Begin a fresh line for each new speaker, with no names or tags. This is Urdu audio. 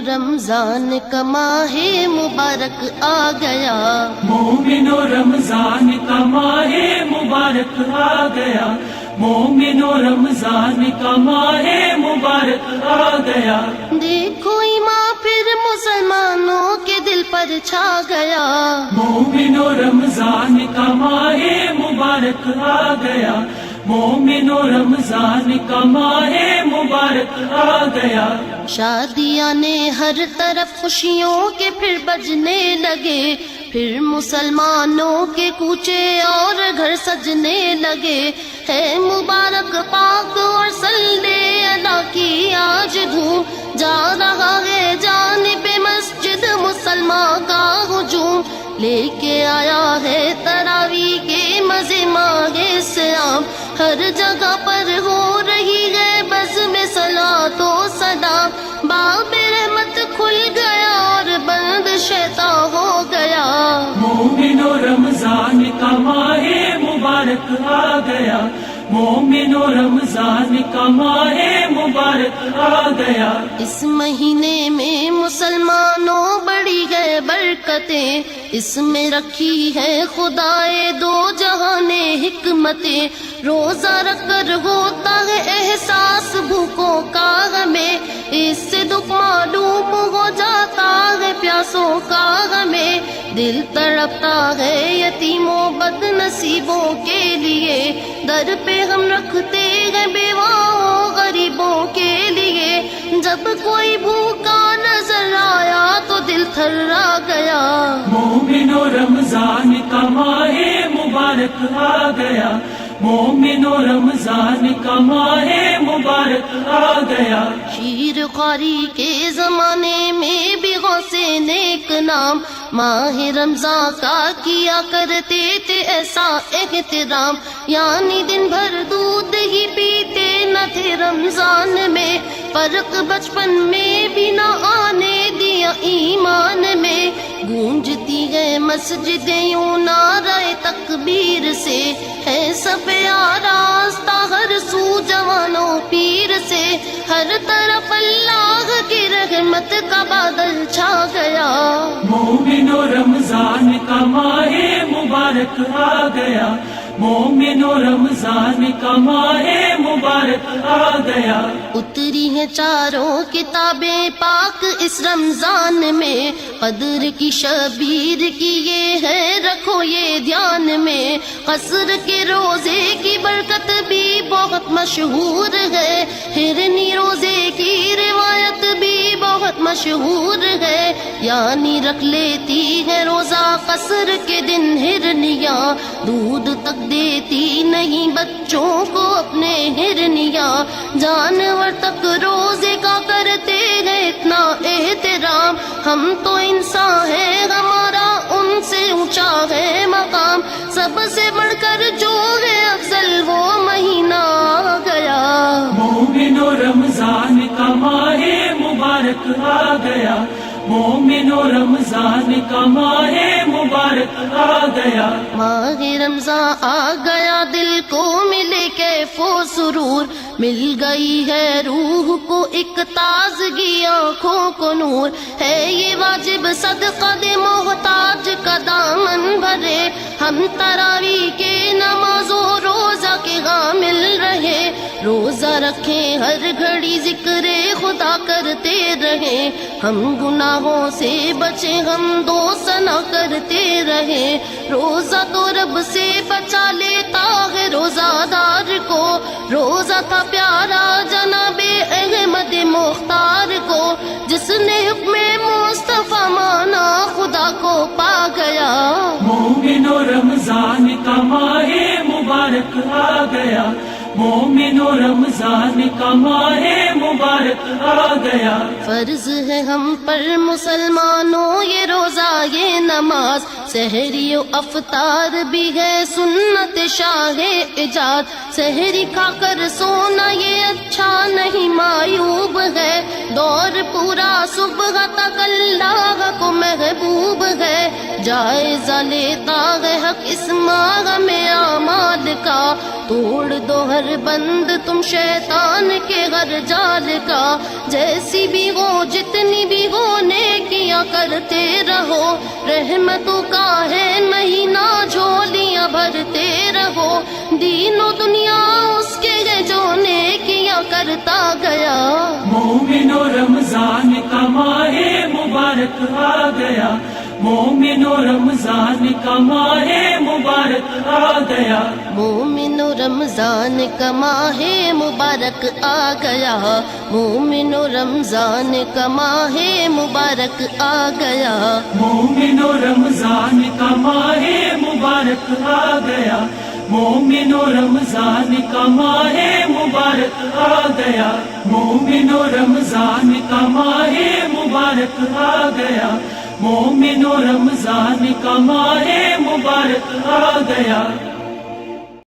رمضان کا ماہ مبارک آ گیا،
مومنو رمضان کا ماہ مبارک آ گیا، مومنو رمضان کا ماہ مبارک آ گیا۔
دیکھو ایمان پھر مسلمانوں کے دل پر چھا گیا،
مومنو رمضان کا ماہ مبارک آ گیا، مومنو رمضان کا ماہ مبارک آ گیا۔
شادیاں نے ہر طرف خوشیوں کے پھر بجنے لگے، پھر مسلمانوں کے کوچے اور گھر سجنے لگے، ہے مبارک پاک اور صلی اللہ کی آج دھوم، جا رہا ہے جانب مسجد مسلمان کا ہجوم، لے کے آیا ہے تراویح کے مزے ماہ سیام، ہر جگہ پر ہو رہی ہے بزم صلاۃ و سلام، باب رحمت کھل گیا اور بند شیطان ہو گیا،
مومنو رمضان کا ماہ مبارک آ گیا، مومنو رمضان کا ماہ مبارک آ گیا۔
اس مہینے میں مسلمانوں بڑی ہے برکتیں، اس میں رکھی ہے خدائے دو جہان حکمتیں، روزہ رکھ کر ہوتا ہے احساس بھوکوں کا ہمیں، اس سے دکھ معلوم ہو جاتا ہے پیاسوں کا ہمیں، دل تڑپتا ہے یتیموں بد نصیبوں کے لیے، در پہ ہم رکھتے ہیں بیواؤں غریبوں کے لیے، جب کوئی بھوکا نظر آیا تو دل تھرا گیا،
مومنو رمضان کا ماہ مبارک آ گیا، مومنو رمضان کا ماہ مبارک آ گیا۔
شیر خواری کے زمانے میں بھی غوث نیک نام، ماہ رمضان کا کیا کرتے تھے ایسا احترام، یعنی دن بھر دودھ ہی پیتے نہ تھے رمضان میں، فرق بچپن میں بھی نہ آنے دیا ایمان میں، گونجتی ہے مسجدیں یوں نعرہ تکبیر سے، ہے سب آراستہ ہر سو جوانوں پیر سے، ہر طرف اللہ کی رحمت کا بادل چھا گیا،
مومنو رمضان کا ماہ مبارک آ گیا، مومنو رمضان کا ماہ مبارک آ گیا۔
اتری ہیں چاروں کتابیں پاک اس رمضان میں، قدر کی شبیر کی یہ ہے رکھو یہ دھیان میں، قصر کے روزے کی برکت بھی بہت مشہور ہے، ہرنی روزے کی روایت بھی بہت مشہور ہے، یعنی رکھ لیتی ہے روزہ قصر کے دن ہرنیاں، دودھ تک دیتی نہیں بچوں کو اپنے ہرنیاں، جانور تک روزے کا کرتے ہیں اتنا احترام، ہم تو انسان ہے ہمارا ان سے اونچا ہے مقام، سب سے بڑھ کر جو ہے افضل وہ مہینہ آ گیا،
مومنو رمضان کا ماہ مبارک آ گیا، مومنو رمضان کا ماہ مبارک آ گیا۔
ماہ رمضان آ گیا دل کو ملے کیف و سرور، مل گئی ہے روح کو ایک تازگی آنکھوں کو نور، ہے یہ واجب صدقہ دے محتاج کا دامن بھرے، ہم تراویح کے نماز و روزہ کے حامل رہے، روزہ رکھیں ہر گھڑی ذکر خدا کرتے رہیں، ہم گناہوں سے بچیں ہم دوست نہ کرتے رہیں، روزہ تو رب سے بچا لیتا ہے روزہ دار کو، روزہ تھا پیارا جناب احمد مختار کو، جس نے حکم مصطفیٰ مانا خدا کو پا گیا،
مومنو رمضان کا ماہ مبارک آ گیا، مومنو رمضان کا ماہ مبارک آ گیا۔
فرض ہے ہم پر مسلمانوں یہ روزہ یہ نماز، سحری و افطار بھی ہے سنت شاہ ایجاد، سحری کھا کر سونا یہ اچھا نہیں معیوب ہے، دور پورا صبح تک اللہ کو محبوب ہے، جائزہ لیتا ہے حق اس ماہ میں اعمال کا، توڑ دو ہر بند تو تم شیطان کے ہر جال کا، جیسی بھی ہو جتنی بھی ہو نیکیاں کرتے رہو، رحمتوں کا ہے مہینہ جھولیاں بھرتے رہو، دین و دنیا اس کے ہے جو نیکیاں کرتا گیا۔
مومنو رمضان کا ماہ مبارک آ گیا، مومنو رمضان کا ماہ مبارک آ گیا،
مومن رمضان کا ماہ مبارک آ گیا، مومن رمضان کا ماہ مبارک آ گیا،
مومنو رمضان کا ماہ مبارک آ گیا، مومنو رمضان کا ماہ مبارک آ گیا، مومنو رمضان کا ماہ مبارک آ گیا، مومنو رمضان کا ماہ مبارک آ گیا۔